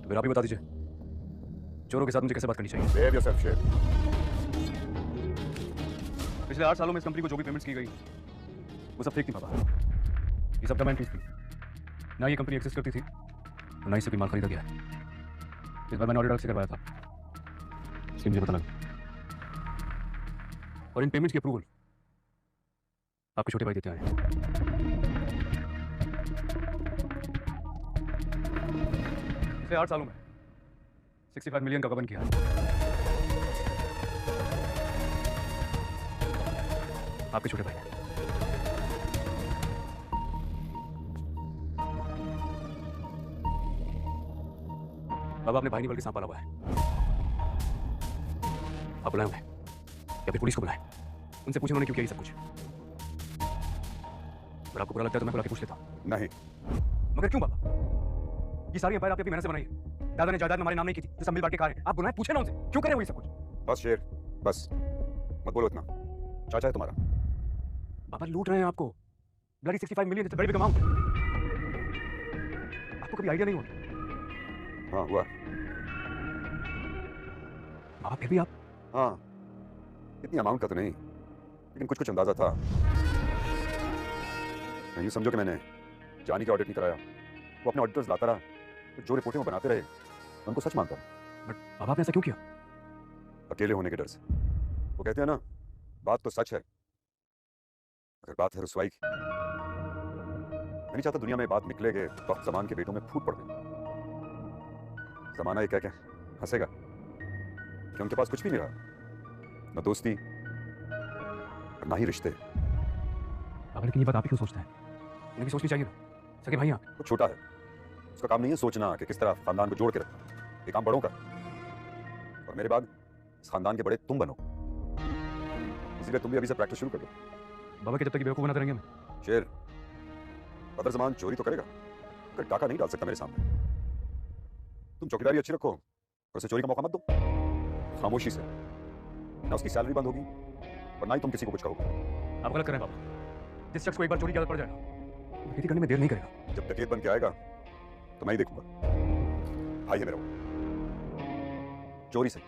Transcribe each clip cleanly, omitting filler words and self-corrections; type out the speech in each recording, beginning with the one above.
तो फिर आप ही बता दीजिए, चोरों के साथ मुझे कैसे बात करनी चाहिए? Behave yourself, शेर। पिछले 8 सालों में इस कंपनी को जो भी पेमेंट्स की गई वो सब फेक थी पापा। ये सब डमाइन फीस थी। ना ये कंपनी एक्सेस करती थी और ना ही से कोई माल खरीदा गया है। इस बार मैंने ऑडिट से करवाया था, इसलिए मुझे पता लगा। और इन पेमेंट्स की अप्रूवल आपके छोटे भाई देते आए हैं। पिछले 8 सालों में 65 मिलियन का गबन किया है। आपके छोटे भाई ने। बाबा अपने भाई नहीं बल्कि सांप पाला हुआ है। आप बुलाए उन्हें या फिर पुलिस को बुलाएं, उनसे पूछें उन्होंने क्यों किया ये सब कुछ। अगर आपको बुरा लगता है तो मैं बुला के पूछ लेता हूं। नहीं। मगर क्यों बाबा? ये सारी एफआईआर आपने अपनी मेहनत से बनाई है। दादा ने जायदाद हमारे नाम नहीं की थी, जो सब मिल बांट के खा रहे हैं। आप बुलाएं, पूछे ना उनसे क्यों कर रहे हो ये सब कुछ। बस शेर, बस मत बोलो इतना। चाचा है तुम्हारा। बाबा लूट रहे हैं आपको। Bloody 65 million, it's a very big amount. आपको कभी आइडिया नहीं हुआ? हाँ हुआ। बाबा फिर भी आप। हाँ, इतनी अमाउंट का तो नहीं, लेकिन कुछ कुछ अंदाजा था। यूँ समझो कि मैंने जानी का ऑडिट नहीं कराया, वो अपने ऑडिटर्स लाता रहा, तो जो रिपोर्टें वो बनाते रहे मैं उनको सच मानता रहा। बट बाबा आपने ऐसा क्यों किया? अकेले होने के डर से। वो कहते हैं ना, बात तो सच है अगर बात है रुसवाई की। मैं नहीं चाहता दुनिया में बात निकले के वक्त जमान के बेटों में फूट पड़ गई। जमाना ये कह के हंसेगा कि उनके पास कुछ भी नहीं रहा, न दोस्ती और ना ही रिश्ते। बाबा लेकिन ये बात आप ही क्यों सोचते हैं? उन्हें भी सोचनी चाहिए ना, सगे भाई आप। वो छोटा है, उसका काम नहीं है सोचना कि किस तरह खानदान को जोड़ के रखना। ये काम बड़ों का। और मेरे बाद इस खानदान के बड़े तुम बनो, इसलिए तुम भी अभी से प्रैक्टिस शुरू कर दो। बाबा के जब तक ये बेवकूफ बनाते रहेंगे हम। शेर, बदर जमान चोरी तो करेगा मगर डाका नहीं डाल सकता मेरे सामने। तुम चौकीदारी अच्छी रखो और उसे चोरी का मौका मत दो। खामोशी से, ना उसकी सैलरी बंद होगी और ना ही तुम किसी को कुछ कहोगे। आप गलत कर रहे हैं बाबा। जिस शख्स को एक बार चोरी की आदत पड़ जाएगा, वो खेती करने में देर नहीं करेगा। जब डकैत बन के आएगा तो मैं ही देखूंगा। भाई है मेरा वो। चोरी से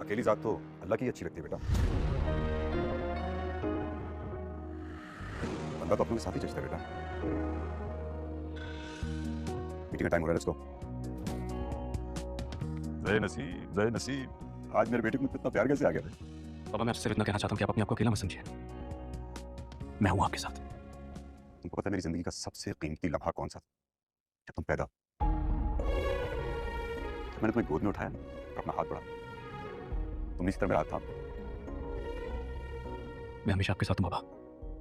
अकेली जात तो अल्लाह की अच्छी लगती है बेटा। बंदा तो अपनों के साथ ही जचता है बेटा। मीटिंग का टाइम हो रहा है, लेट्स गो। जय नसीब, जय नसीब। आज मेरे बेटे को इतना प्यार कैसे आ गया? बाबा मैं सिर्फ इतना कहना चाहता हूँ कि आप अपने आप को अकेला मत समझिए। मैं हूं आपके साथ। तुमको पता है मेरी जिंदगी का सबसे कीमती लम्हा कौन सा? जब तुम पैदा, मैंने तुम्हें गोद में उठाया ना और अपना हाथ बढ़ा, तुम इसी तरह मेरा हाथ था। मैं हमेशा आपके साथ हूं बाबा,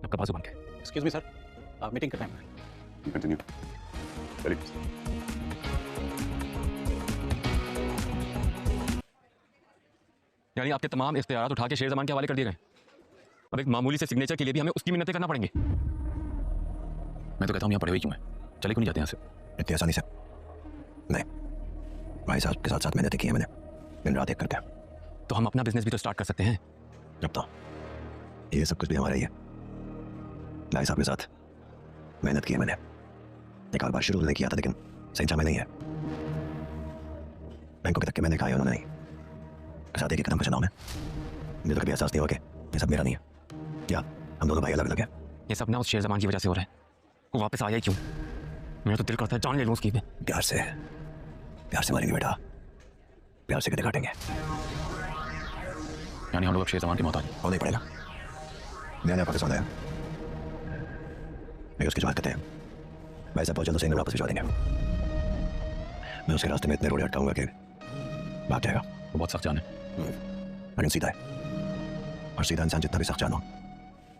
आपका बाजू बन के। एक्सक्यूज मी सर, मीटिंग का टाइम है। कंटिन्यू। चलिए। यानी आपके तमाम इख्तियारात उठा के शेर जमान के हवाले कर दिए गए। अब एक मामूली से सिग्नेचर के लिए भी हमें उसकी मिन्नतें करना पड़ेंगी। मैं तो कहता हूँ यहाँ पड़े हुए क्यों हैं? चले क्यों नहीं जाते यहाँ से? इतनी आसानी से नहीं। भाई साहब के साथ साथ मेहनत की है मैंने, दिन रात एक करके। तो हम अपना बिजनेस भी तो स्टार्ट कर सकते हैं। अब तो ये सब कुछ भी हमारा ही है। भाई साहब के साथ मेहनत की है मैंने। एक और बार शुरू नहीं किया था, लेकिन सही में नहीं है। बैंकों के धक्के मैंने खाए, उन्होंने नहीं। साथ एक कदम पर चलाऊं मैं। मुझे तो कभी एहसास नहीं हुआ कि ये सब मेरा नहीं है, या हम दोनों भाई अलग अलग हैं। ये सब ना उस शेर जमान की वजह से हो रहा है। वो वापस आया ही क्यों? मेरा तो दिल करता है जान ले लूं उसकी। प्यार से मारेंगे बेटा, प्यार से कदे काटेंगे। यानी हम लोग अब शेर जमान की मौत होना ही पड़ेगा। नया पाकिस्तान है, मैं उसकी जमात करते हैं। वैसे बहुत जल्द उसे वापस भिजवा देंगे। मैं उसके रास्ते में इतने रोड़े अटकाऊंगा कि भाग जाएगा। वो बहुत सख्त जान है, लेकिन सीधा है। और सीधा इंसान जितना भी सख्त जान हो,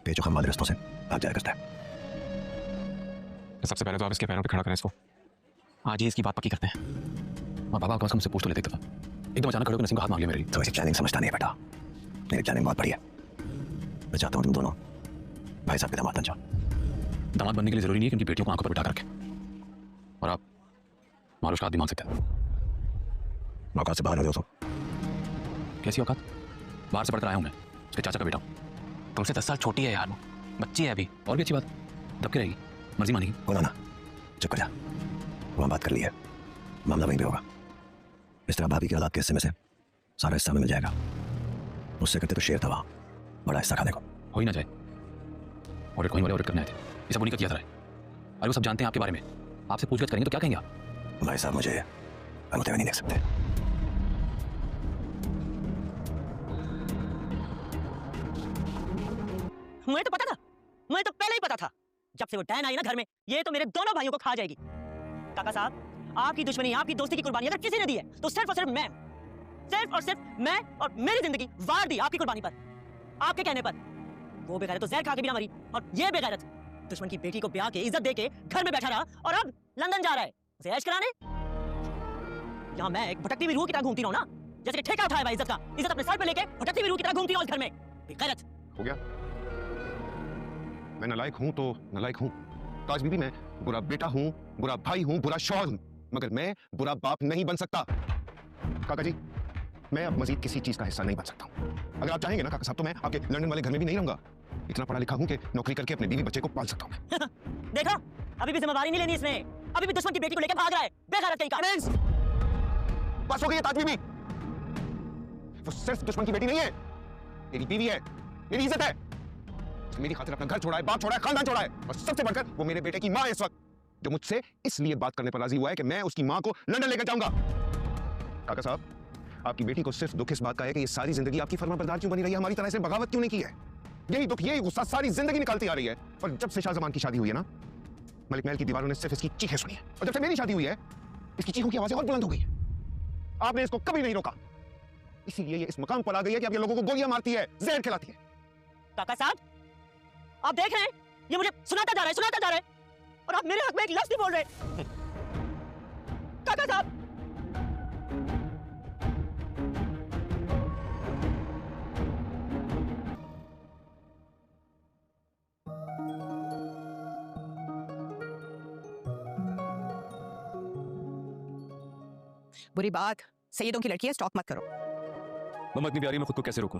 बेजुखम वाले रस्तों से भाग जाया करता है। सबसे पहले तो आप इसके पैरों पे खड़ा करें इसको। आज ही इसकी बात पक्की करते हैं। और बाबा कम से पूछ तो लेते था। एकदम अचानक खड़े होकर नसीम का हाथ मांग लिया मेरी। तो ऐसी प्लानिंग समझता नहीं है बेटा। मेरी प्लानिंग बहुत बड़ी है। मैं चाहता हूँ तुम दोनों भाई साहब के दामाद बन जाओ। दामाद बनने के लिए जरूरी नहीं है कि उनकी बेटियों को आंखों पर बिठा कर रखें। और आप मारुष का हाथ भी मांग सकते हैं। औकात से बाहर हो जाओ। कैसी औकात? बाहर से पढ़कर आया हूँ मैं, उसके चाचा का बेटा हूँ। तुमसे 10 साल छोटी है यार, बच्ची है अभी। और भी अच्छी बात, दबके रहेगी, मर्जी मानेगी। बोला ना, चुप कर जा। वहाँ बात कर ली है, मामला वहीं पे होगा। इस तरह भाभी के औलाद के हिस्से में से सारा हिस्सा में मिल जाएगा। उससे करते तो शेर था वहां, बड़ा हिस्सा खाने को। हो ही ना जाए। ऑडिट होने वाले ऑडिट करने आए थे, ये सब उन्हीं का किया था। अरे वो सब जानते हैं आपके बारे में, आपसे पूछताछ करेंगे तो क्या कहेंगे आप? भाई साहब मुझे अंगूठे में नहीं देख सकते। मुझे तो पता था, मुझे तो पहले ही पता था। जब से वो डैन आई ना घर में, ये तो मेरे दोनों भाइयों को खा जाएगी। काका साहब, आपकी दुश्मनी, आपकी दोस्ती की कुर्बानी अगर किसी ने दी है तो सिर्फ और सिर्फ मैं और मेरी जिंदगी वार दी आपकी कुर्बानी पर, आपके कहने पर। वो बेगैरत तो जहर खा के भी ना मरी, और ये बेगैरत दुश्मन की बेटी को ब्याह के इज्जत दे के घर में बैठा रहा, और अब लंदन जा रहा है उसे ऐश कराने। यहाँ मैं एक भटकती हुई रूह की तरह घूमती रहूं ना, जैसे कि ठेका उठाया हुआ इज्जत का, इज्जत अपने सर पे लेके भटकती हुई रूह की तरह घूमती रहूं इस घर में। बेगैरत हो गया। मैं नालायक हूं तो नालायक हूं। ताज बीबी, मैं बुरा बेटा हूं, बुरा भाई हूं, बुरा शौहर हूं, मगर मैं बुरा बाप नहीं बन सकता। काका जी, मैं अब मजीद किसी चीज का हिस्सा नहीं बन सकता हूं। अगर आप चाहेंगे ना काका साहब, तो मैं आपके लंदन वाले घर में भी नहीं रहूंगा। इतना पढ़ा लिखा हूं कि नौकरी करके अपने बीवी बच्चे को पाल सकता हूं मैं। देखा, अभी भी जिम्मेदारी नहीं लेनी इसने, अभी भी दुश्मन की बेटी को लेकर भाग रहा है। बेगैरत कहीं का। बस हो गई है ताज बीबी। वो सिर्फ दुश्मन की बेटी नहीं है, मेरी बीवी है, मेरी इज्जत है। उसने मेरी खातिर अपना घर छोड़ा है, बाप छोड़ा है, खानदान छोड़ा है, और सबसे बढ़कर वो मेरे बेटे की मां है इस वक्त, जो मुझसे इसलिए बात करने पर राजी हुआ है कि मैं उसकी मां को लंदन लेकर जाऊंगा। काका साहब, आपकी बेटी को सिर्फ दुख इस बात का है कि ये सारी जिंदगी आपकी फर्माबरदार क्यों बनी रही है, हमारी तरह से बगावत क्यों नहीं की है। यही दुख, यही गुस्सा सारी जिंदगी निकालती आ रही है। और जब से शाहजमान की शादी हुई है ना, मलिक महल की दीवारों ने सिर्फ इसकी चीखें सुनी है, और जब से मेरी शादी हुई है, इसकी चीखों की आवाजें और बुलंद हो गई है। आपने इसको कभी नहीं रोका, इसीलिए ये इस मकाम पर आ गई है कि अब ये लोगों को गोलियां मारती है, जहर खिलाती है। काका साहब, आप देख रहे हैं, ये मुझे सुनाता जा रहा है, और आप मेरे हक में एक लफ्ज़ नहीं बोल रहे। काका साहब, बुरी बात, सैयदों की लड़की है, स्टॉक मत करो। मम्मा इतनी प्यारी, मैं खुद को कैसे रोकूं?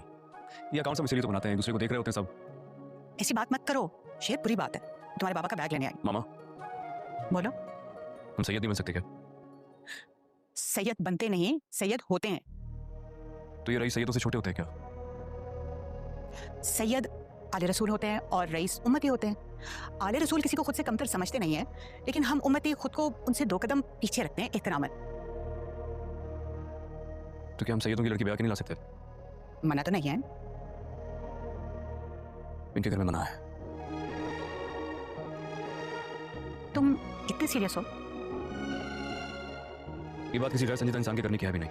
ये अकाउंट सब इसीलिए तो बनाते हैं, एक दूसरे को देख रहे होते हैं सब। ऐसी बात मत करो, शेर बुरी बात है। तुम्हारे बाबा का बैग लेने आई। मामा, बोलो। हम सैयद नहीं बन सकते क्या? सैयद बनते नहीं, सैयद होते हैं। तो ये रईस सैयदों से छोटे होते हैं क्या? सैयद आले रसूल होते हैं और रईस उम्मती होते हैं। आले रसूल किसी को खुद से कमतर समझते नहीं है, लेकिन हम उम्मती खुद को उनसे 2 कदम पीछे रखते हैं एहतरामन। तो क्या हम सैयदों की लड़की ब्याह के नहीं ला सकते? मना तो नहीं है। इनके घर में मना है। तुम इतने सीरियस हो? ये बात किसी गैर संजीदा इंसान के करने की है भी नहीं।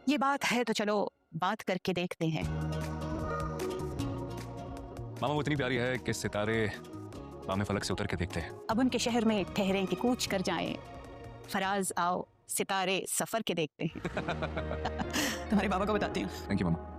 ये बात है तो चलो बात करके देखते हैं। मामा, वो इतनी प्यारी है कि सितारे बामे फलक से उतर के देखते हैं। अब उनके शहर में ठहरें कि कूच कर जाएं, फराज आओ सितारे सफर के देखते हैं। तुम्हारे बाबा को बताती हूँ। Thank you mama.